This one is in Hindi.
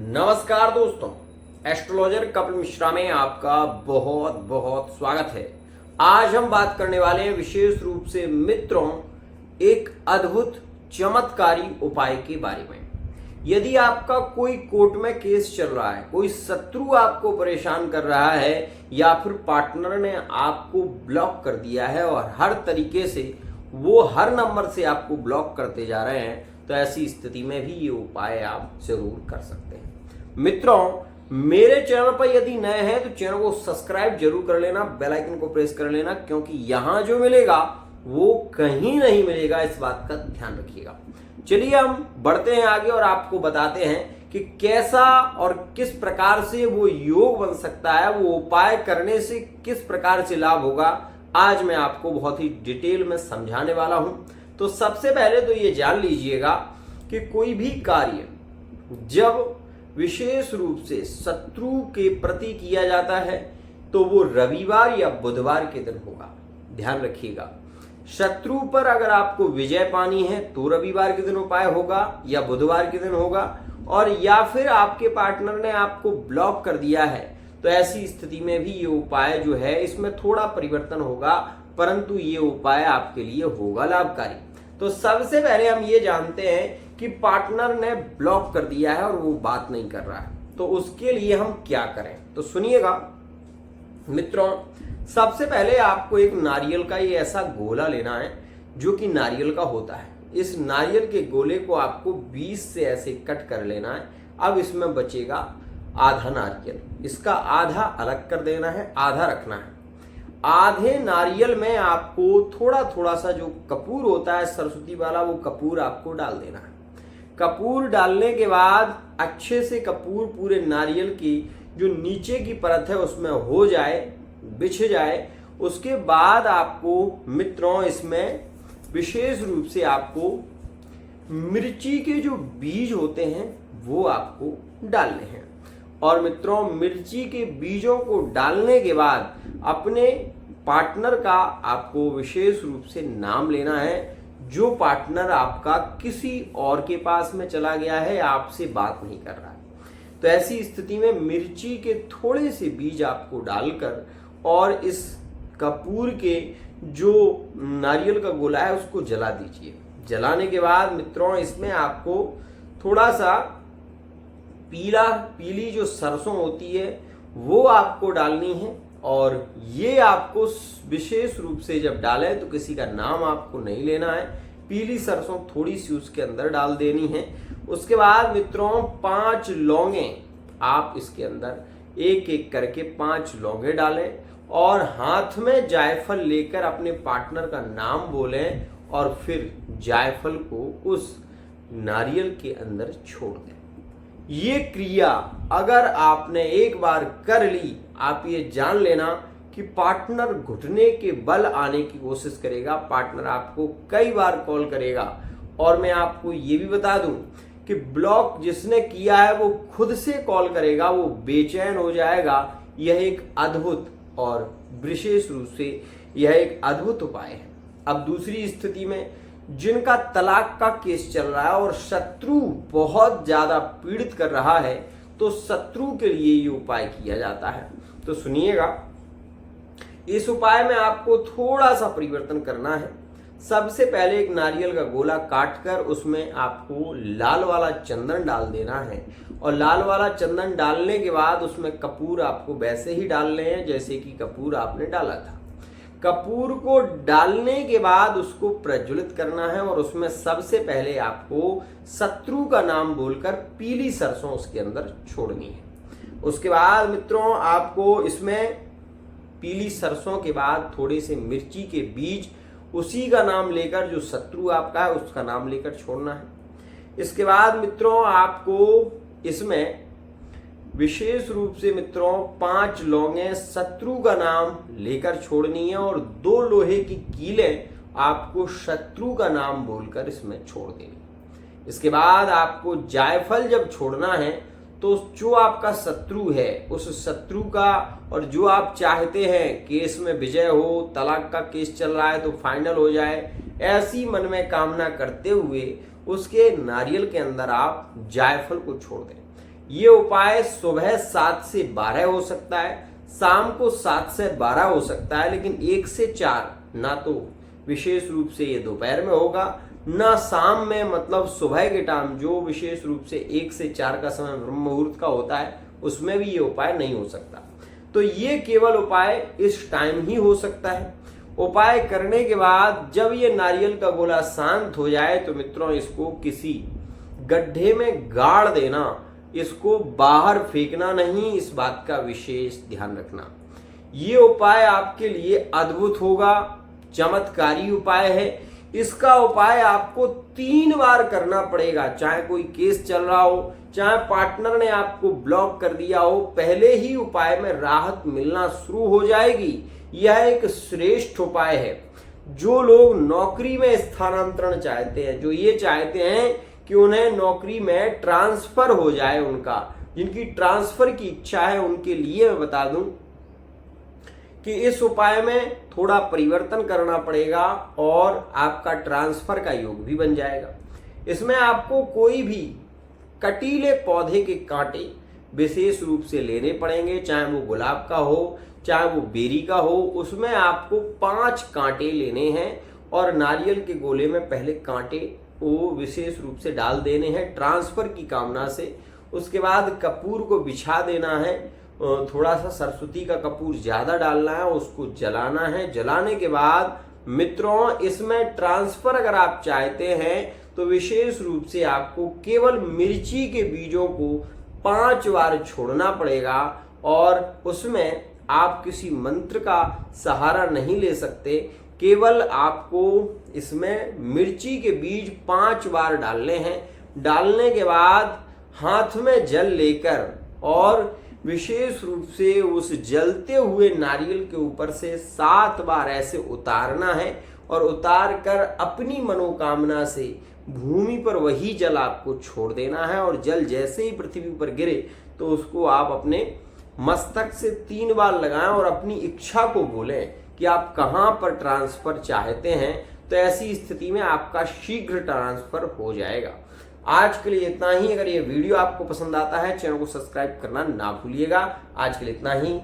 नमस्कार दोस्तों, एस्ट्रोलॉजर कपिल मिश्रा में आपका बहुत बहुत स्वागत है। आज हम बात करने वाले हैं विशेष रूप से मित्रों एक अद्भुत चमत्कारी उपाय के बारे में। यदि आपका कोई कोर्ट में केस चल रहा है, कोई शत्रु आपको परेशान कर रहा है या फिर पार्टनर ने आपको ब्लॉक कर दिया है और हर तरीके से वो हर नंबर से आपको ब्लॉक करते जा रहे हैं, तो ऐसी स्थिति में भी ये उपाय आप जरूर कर सकते हैं। मित्रों, मेरे चैनल पर यदि नए हैं तो चैनल को सब्सक्राइब जरूर कर लेना, बेल आइकन को प्रेस कर लेना, क्योंकि यहां जो मिलेगा वो कहीं नहीं मिलेगा, इस बात का ध्यान रखिएगा। चलिए हम बढ़ते हैं आगे और आपको बताते हैं कि कैसा और किस प्रकार से वो योग बन सकता है, वो उपाय करने से किस प्रकार से लाभ होगा। आज मैं आपको बहुत ही डिटेल में समझाने वाला हूं। तो सबसे पहले तो ये जान लीजिएगा कि कोई भी कार्य जब विशेष रूप से शत्रु के प्रति किया जाता है तो वो रविवार या बुधवार के दिन होगा। ध्यान रखिएगा, शत्रु पर अगर आपको विजय पानी है तो रविवार के दिन उपाय होगा या बुधवार के दिन होगा, और या फिर आपके पार्टनर ने आपको ब्लॉक कर दिया है तो ऐसी स्थिति में भी ये उपाय जो है इसमें थोड़ा परिवर्तन होगा, परंतु ये उपाय आपके लिए होगा लाभकारी। तो सबसे पहले हम ये जानते हैं कि पार्टनर ने ब्लॉक कर दिया है और वो बात नहीं कर रहा है, तो उसके लिए हम क्या करें। तो सुनिएगा मित्रों, सबसे पहले आपको एक नारियल का ये ऐसा गोला लेना है जो कि नारियल का होता है। इस नारियल के गोले को आपको 20 से ऐसे कट कर लेना है। अब इसमें बचेगा आधा नारियल, इसका आधा अलग कर देना है, आधा रखना है। आधे नारियल में आपको थोड़ा थोड़ा सा जो कपूर होता है सरस्वती वाला, वो कपूर आपको डाल देना है। कपूर डालने के बाद अच्छे से कपूर पूरे नारियल की जो नीचे की परत है उसमें हो जाए, बिछ जाए। उसके बाद आपको मित्रों इसमें विशेष रूप से आपको मिर्ची के जो बीज होते हैं वो आपको डालने हैं। और मित्रों, मिर्ची के बीजों को डालने के बाद अपने पार्टनर का आपको विशेष रूप से नाम लेना है, जो पार्टनर आपका किसी और के पास में चला गया है, आपसे बात नहीं कर रहा है। तो ऐसी स्थिति में मिर्ची के थोड़े से बीज आपको डालकर और इस कपूर के जो नारियल का गोला है उसको जला दीजिए। जलाने के बाद मित्रों इसमें आपको थोड़ा सा पीली जो सरसों होती है वो आपको डालनी है, और ये आपको विशेष रूप से जब डालें तो किसी का नाम आपको नहीं लेना है। पीली सरसों थोड़ी सी उसके अंदर डाल देनी है। उसके बाद मित्रों 5 लौंगे आप इसके अंदर एक एक करके 5 लौंगे डालें और हाथ में जायफल लेकर अपने पार्टनर का नाम बोलें और फिर जायफल को उस नारियल के अंदर छोड़ दें। ये क्रिया अगर आपने एक बार कर ली, आप ये जान लेना कि पार्टनर घुटने के बल आने की कोशिश करेगा, पार्टनर आपको कई बार कॉल करेगा। और मैं आपको ये भी बता दूं कि ब्लॉक जिसने किया है वो खुद से कॉल करेगा, वो बेचैन हो जाएगा। यह एक अद्भुत और विशेष रूप से यह एक अद्भुत उपाय है। अब दूसरी स्थिति में जिनका तलाक का केस चल रहा है और शत्रु बहुत ज्यादा पीड़ित कर रहा है, तो शत्रु के लिए ये उपाय किया जाता है। तो सुनिएगा, इस उपाय में आपको थोड़ा सा परिवर्तन करना है। सबसे पहले एक नारियल का गोला काटकर उसमें आपको लाल वाला चंदन डाल देना है, और लाल वाला चंदन डालने के बाद उसमें कपूर आपको वैसे ही डालने हैं जैसे कि कपूर आपने डाला था। कपूर को डालने के बाद उसको प्रज्वलित करना है और उसमें सबसे पहले आपको शत्रु का नाम बोलकर पीली सरसों उसके अंदर छोड़नी है। उसके बाद मित्रों आपको इसमें पीली सरसों के बाद थोड़े से मिर्ची के बीज उसी का नाम लेकर, जो शत्रु आपका है उसका नाम लेकर छोड़ना है। इसके बाद मित्रों आपको इसमें विशेष रूप से मित्रों 5 लौंगे शत्रु का नाम लेकर छोड़नी है और 2 लोहे की कीलें आपको शत्रु का नाम बोलकर इसमें छोड़ देनी। इसके बाद आपको जायफल जब छोड़ना है तो जो आपका शत्रु है उस शत्रु का, और जो आप चाहते हैं केस में विजय हो, तलाक का केस चल रहा है तो फाइनल हो जाए, ऐसी मन में कामना करते हुए उसके नारियल के अंदर आप जायफल को छोड़ दें। ये उपाय सुबह 7 से 12 हो सकता है, शाम को 7 से 12 हो सकता है, लेकिन 1 से 4 ना तो विशेष रूप से ये दोपहर में होगा, ना शाम में, मतलब सुबह के टाइम जो विशेष रूप से 1 से 4 का समय ब्रह्म मुहूर्त का होता है उसमें भी ये उपाय नहीं हो सकता। तो ये केवल उपाय इस टाइम ही हो सकता है। उपाय करने के बाद जब ये नारियल का गोला शांत हो जाए तो मित्रों इसको किसी गड्ढे में गाड़ देना, इसको बाहर फेंकना नहीं, इस बात का विशेष ध्यान रखना। ये उपाय आपके लिए अद्भुत होगा, चमत्कारी उपाय है। इसका उपाय आपको 3 बार करना पड़ेगा, चाहे कोई केस चल रहा हो, चाहे पार्टनर ने आपको ब्लॉक कर दिया हो, पहले ही उपाय में राहत मिलना शुरू हो जाएगी। यह एक श्रेष्ठ उपाय है। जो लोग नौकरी में स्थानांतरण चाहते हैं, जो ये चाहते हैं कि उन्हें नौकरी में ट्रांसफर हो जाए, उनका जिनकी ट्रांसफर की इच्छा है, उनके लिए मैं बता दूं कि इस उपाय में थोड़ा परिवर्तन करना पड़ेगा और आपका ट्रांसफर का योग भी बन जाएगा। इसमें आपको कोई भी कटीले पौधे के कांटे विशेष रूप से लेने पड़ेंगे, चाहे वो गुलाब का हो, चाहे वो बेरी का हो। उसमें आपको 5 कांटे लेने हैं और नारियल के गोले में पहले कांटे वो विशेष रूप से डाल देने हैं ट्रांसफर की कामना से। उसके बाद कपूर को बिछा देना है, थोड़ा सा सरस्वती का कपूर ज्यादा डालना है, उसको जलाना है। जलाने के बाद मित्रों इसमें ट्रांसफर अगर आप चाहते हैं तो विशेष रूप से आपको केवल मिर्ची के बीजों को 5 बार छोड़ना पड़ेगा और उसमें आप किसी मंत्र का सहारा नहीं ले सकते, केवल आपको इसमें मिर्ची के बीज 5 बार डालने हैं। डालने के बाद हाथ में जल लेकर और विशेष रूप से उस जलते हुए नारियल के ऊपर से 7 बार ऐसे उतारना है और उतार कर अपनी मनोकामना से भूमि पर वही जल आपको छोड़ देना है। और जल जैसे ही पृथ्वी पर गिरे तो उसको आप अपने मस्तक से 3 बार लगाएं और अपनी इच्छा को बोलें कि आप कहां पर ट्रांसफर चाहते हैं। तो ऐसी स्थिति में आपका शीघ्र ट्रांसफर हो जाएगा। आज के लिए इतना ही। अगर ये वीडियो आपको पसंद आता है चैनल को सब्सक्राइब करना ना भूलिएगा। आज के लिए इतना ही।